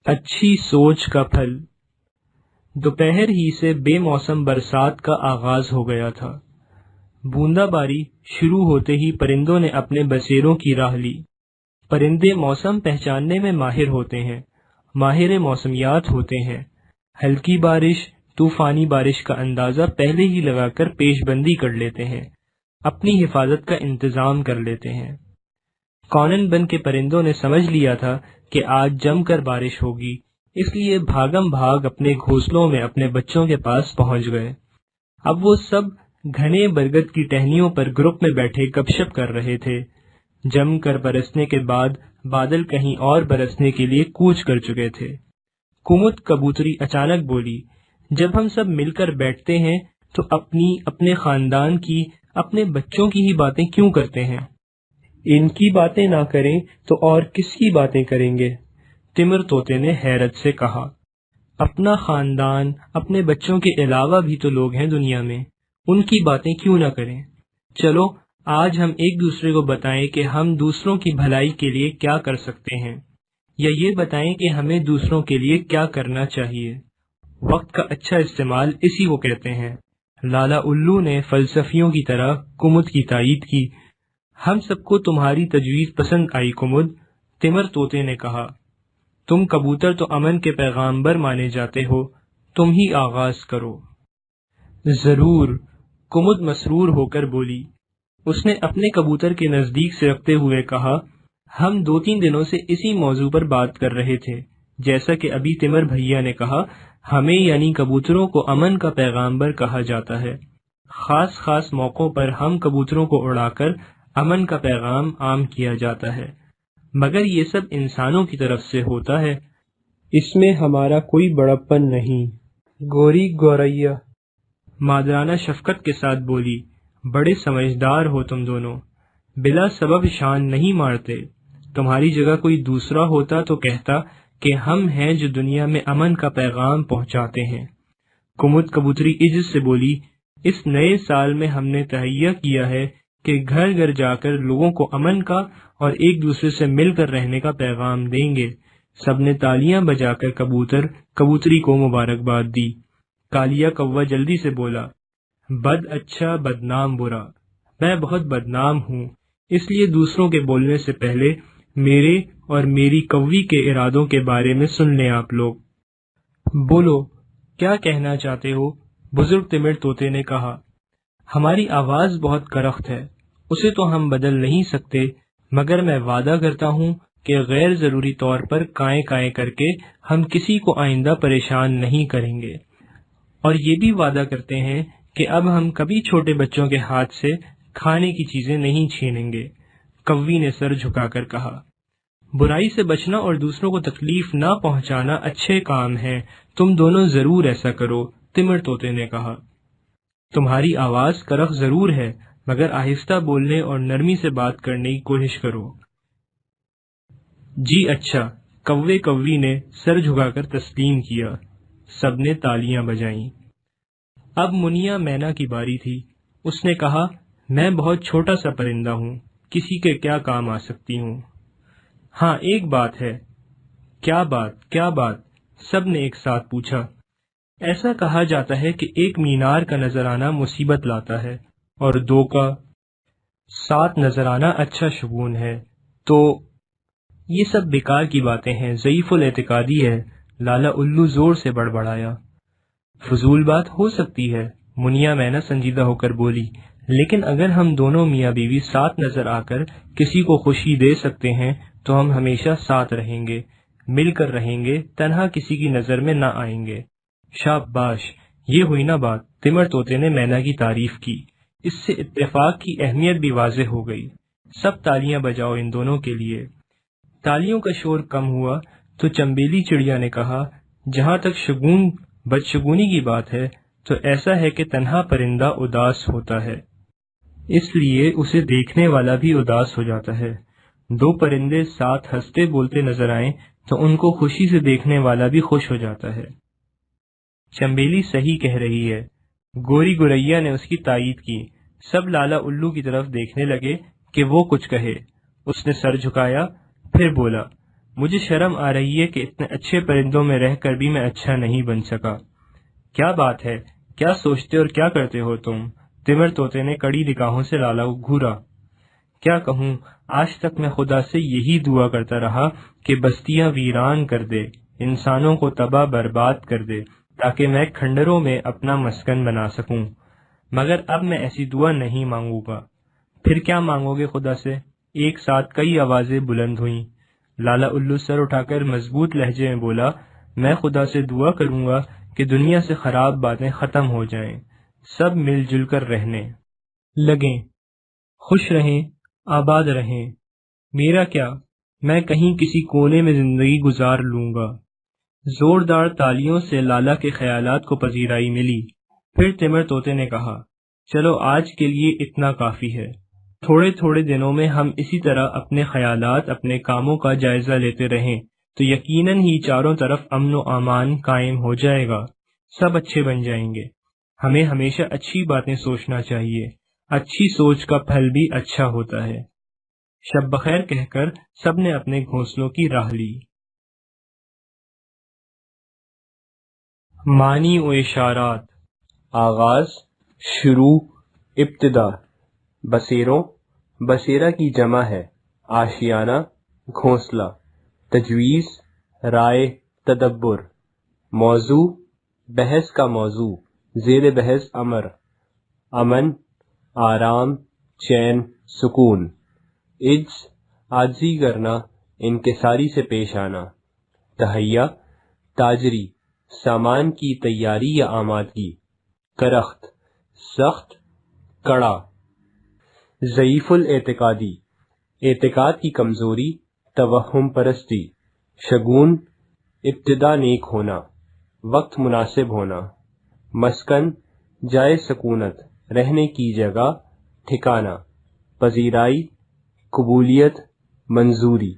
اچھی سوچ کا پھل۔ دوپہر ہی سے بے موسم برسات کا آغاز ہو گیا تھا۔ بوندا باری شروع ہوتے ہی پرندوں نے اپنے بسیروں کی راہ لی۔ پرندے موسم پہچاننے میں ماہر ہوتے ہیں، ماہر موسمیات ہوتے ہیں۔ ہلکی بارش، طوفانی بارش کا اندازہ پہلے ہی لگا کر پیش بندی کر لیتے ہیں، اپنی حفاظت کا انتظام کر لیتے ہیں۔ کونن بن کے پرندوں نے سمجھ لیا تھا کہ آج جم کر بارش ہوگی، اس لیے بھاگم بھاگ اپنے گھونسلوں میں اپنے بچوں کے پاس پہنچ گئے۔ اب وہ سب گھنے برگد کی ٹہنیوں پر گروپ میں بیٹھے گپ شپ کر رہے تھے۔ جم کر برسنے کے بعد بادل کہیں اور برسنے کے لیے کوچ کر چکے تھے۔ کمت کبوتری اچانک بولی، جب ہم سب مل کر بیٹھتے ہیں تو اپنے خاندان کی، اپنے بچوں کی ہی باتیں کیوں کرتے ہیں؟ ان کی باتیں نہ کریں تو اور کس کی باتیں کریں گے؟ تمر طوطے نے حیرت سے کہا، اپنا خاندان، اپنے بچوں کے علاوہ بھی تو لوگ ہیں دنیا میں، ان کی باتیں کیوں نہ کریں؟ چلو آج ہم ایک دوسرے کو بتائیں کہ ہم دوسروں کی بھلائی کے لیے کیا کر سکتے ہیں، یا یہ بتائیں کہ ہمیں دوسروں کے لیے کیا کرنا چاہیے۔ وقت کا اچھا استعمال اسی کو کہتے ہیں۔ لالا الو نے فلسفیوں کی طرح کمد کی تائید کی۔ ہم سب کو تمہاری تجویز پسند آئی کمد، تمر طوطے نے کہا۔ تم کبوتر تو امن کے پیغامبر مانے جاتے ہو، تم ہی آغاز کرو۔ ضرور، کمد مسرور ہو کر بولی۔ اس نے اپنے کبوتر کے نزدیک سے رکھتے ہوئے کہا، ہم 2-3 دنوں سے اسی موضوع پر بات کر رہے تھے، جیسا کہ ابھی تمر بھیا نے کہا، ہمیں یعنی کبوتروں کو امن کا پیغامبر کہا جاتا ہے۔ خاص موقعوں پر ہم کبوتروں کو اڑا کر امن کا پیغام عام کیا جاتا ہے، مگر یہ سب انسانوں کی طرف سے ہوتا ہے، اس میں ہمارا کوئی بڑپن نہیں۔ گوری گوریا مادرانہ شفقت کے ساتھ بولی، بڑے سمجھدار ہو تم دونوں، بلا سبب شان نہیں مارتے۔ تمہاری جگہ کوئی دوسرا ہوتا تو کہتا کہ ہم ہیں جو دنیا میں امن کا پیغام پہنچاتے ہیں۔ کمد کبوتری عجز سے بولی، اس نئے سال میں ہم نے تہیہ کیا ہے کہ گھر گھر جا کر لوگوں کو امن کا اور ایک دوسرے سے مل کر رہنے کا پیغام دیں گے۔ سب نے تالیاں بجا کر کبوتری کو مبارکباد دی۔ کالیا کوا جلدی سے بولا، بد اچھا بدنام برا، میں بہت بدنام ہوں، اس لیے دوسروں کے بولنے سے پہلے میرے اور میری کوی کے ارادوں کے بارے میں سن لیں آپ لوگ۔ بولو، کیا کہنا چاہتے ہو؟ بزرگ تمر طوطے نے کہا۔ ہماری آواز بہت کرخت ہے، اسے تو ہم بدل نہیں سکتے، مگر میں وعدہ کرتا ہوں کہ غیر ضروری طور پر کائیں کائیں کر کے ہم کسی کو آئندہ پریشان نہیں کریں گے، اور یہ بھی وعدہ کرتے ہیں کہ اب ہم کبھی چھوٹے بچوں کے ہاتھ سے کھانے کی چیزیں نہیں چھینیں گے۔ کوی نے سر جھکا کر کہا، برائی سے بچنا اور دوسروں کو تکلیف نہ پہنچانا اچھے کام ہیں، تم دونوں ضرور ایسا کرو، تمر طوطے نے کہا۔ تمہاری آواز کرخ ضرور ہے، مگر آہستہ بولنے اور نرمی سے بات کرنے کی کوشش کرو۔ جی اچھا، کوی نے سر جھکا کر تسلیم کیا۔ سب نے تالیاں بجائیں۔ اب منیا مینا کی باری تھی۔ اس نے کہا، میں بہت چھوٹا سا پرندہ ہوں، کسی کے کیا کام آ سکتی ہوں؟ ہاں ایک بات ہے۔ کیا بات؟ سب نے ایک ساتھ پوچھا۔ ایسا کہا جاتا ہے کہ ایک مینار کا نظر آنا مصیبت لاتا ہے، اور 2 کا ساتھ نظر آنا اچھا شگون ہے۔ تو یہ سب بیکار کی باتیں ہیں، ضعیف الاعتقادی ہے، لالا الو زور سے بڑبڑایا۔ فضول بات ہو سکتی ہے، منیا مینا سنجیدہ ہو کر بولی، لیکن اگر ہم دونوں میاں بیوی ساتھ نظر آ کر کسی کو خوشی دے سکتے ہیں تو ہم ہمیشہ ساتھ رہیں گے، مل کر رہیں گے، تنہا کسی کی نظر میں نہ آئیں گے۔ شاباش، یہ ہوئی نا بات، تمر طوطے نے مینا کی تعریف کی۔ اس سے اتفاق کی اہمیت بھی واضح ہو گئی۔ سب تالیاں بجاؤ ان دونوں کے لیے۔ تالیوں کا شور کم ہوا تو چمبیلی چڑیا نے کہا، جہاں تک بدشگونی کی بات ہے تو ایسا ہے کہ تنہا پرندہ اداس ہوتا ہے، اس لیے اسے دیکھنے والا بھی اداس ہو جاتا ہے۔ 2 پرندے ساتھ ہنستے بولتے نظر آئیں تو ان کو خوشی سے دیکھنے والا بھی خوش ہو جاتا ہے۔ چمبیلی صحیح کہہ رہی ہے، گوری گوریا نے اس کی تائید کی۔ سب لالا الو کی طرف دیکھنے لگے کہ وہ کچھ کہے۔ اس نے سر جھکایا، پھر بولا، مجھے شرم آ رہی ہے کہ اتنے اچھے پرندوں میں رہ کر بھی میں اچھا نہیں بن سکا۔ کیا بات ہے، کیا سوچتے اور کیا کرتے ہو تم؟ تمر طوطے نے کڑی نگاہوں سے لالا کو گھورا۔ کیا کہوں، آج تک میں خدا سے یہی دعا کرتا رہا کہ بستیاں ویران کر دے، انسانوں کو تباہ برباد کر دے، تاکہ میں کھنڈروں میں اپنا مسکن بنا سکوں، مگر اب میں ایسی دعا نہیں مانگوں گا۔ پھر کیا مانگو گے خدا سے؟ ایک ساتھ کئی آوازیں بلند ہوئیں۔ لالا الو سر اٹھا کر مضبوط لہجے میں بولا، میں خدا سے دعا کروں گا کہ دنیا سے خراب باتیں ختم ہو جائیں، سب مل جل کر رہنے لگیں، خوش رہیں، آباد رہیں۔ میرا کیا، میں کہیں کسی کونے میں زندگی گزار لوں گا۔ زوردار تالیوں سے لالا کے خیالات کو پذیرائی ملی۔ پھر تمر طوطے نے کہا، چلو آج کے لیے اتنا کافی ہے۔ تھوڑے تھوڑے دنوں میں ہم اسی طرح اپنے خیالات، اپنے کاموں کا جائزہ لیتے رہیں تو یقیناً ہی چاروں طرف امن و امان قائم ہو جائے گا، سب اچھے بن جائیں گے۔ ہمیں ہمیشہ اچھی باتیں سوچنا چاہیے، اچھی سوچ کا پھل بھی اچھا ہوتا ہے۔ شب بخیر کہہ کر سب نے اپنے گھونسلوں کی راہ لی۔ معنی و اشارات: آغاز، شروع، ابتدا۔ بسیروں، بسیرہ کی جمع ہے، آشیانہ، گھونسلہ۔ تجویز، رائے، تدبر۔ موضوع، بحث کا موضوع، زیر بحث امر۔ امن، آرام، چین، سکون۔ عجز، عاجزی کرنا، انکساری سے پیش آنا۔ تہیہ، تاجری، سامان کی تیاری یا آمادگی۔ کرخت، سخت، کڑا۔ ضعیف الاعتقادی، اعتقاد کی کمزوری، توہم پرستی۔ شگون، ابتدا نیک ہونا، وقت مناسب ہونا۔ مسکن، جائے سکونت، رہنے کی جگہ، ٹھکانہ۔ پذیرائی، قبولیت، منظوری۔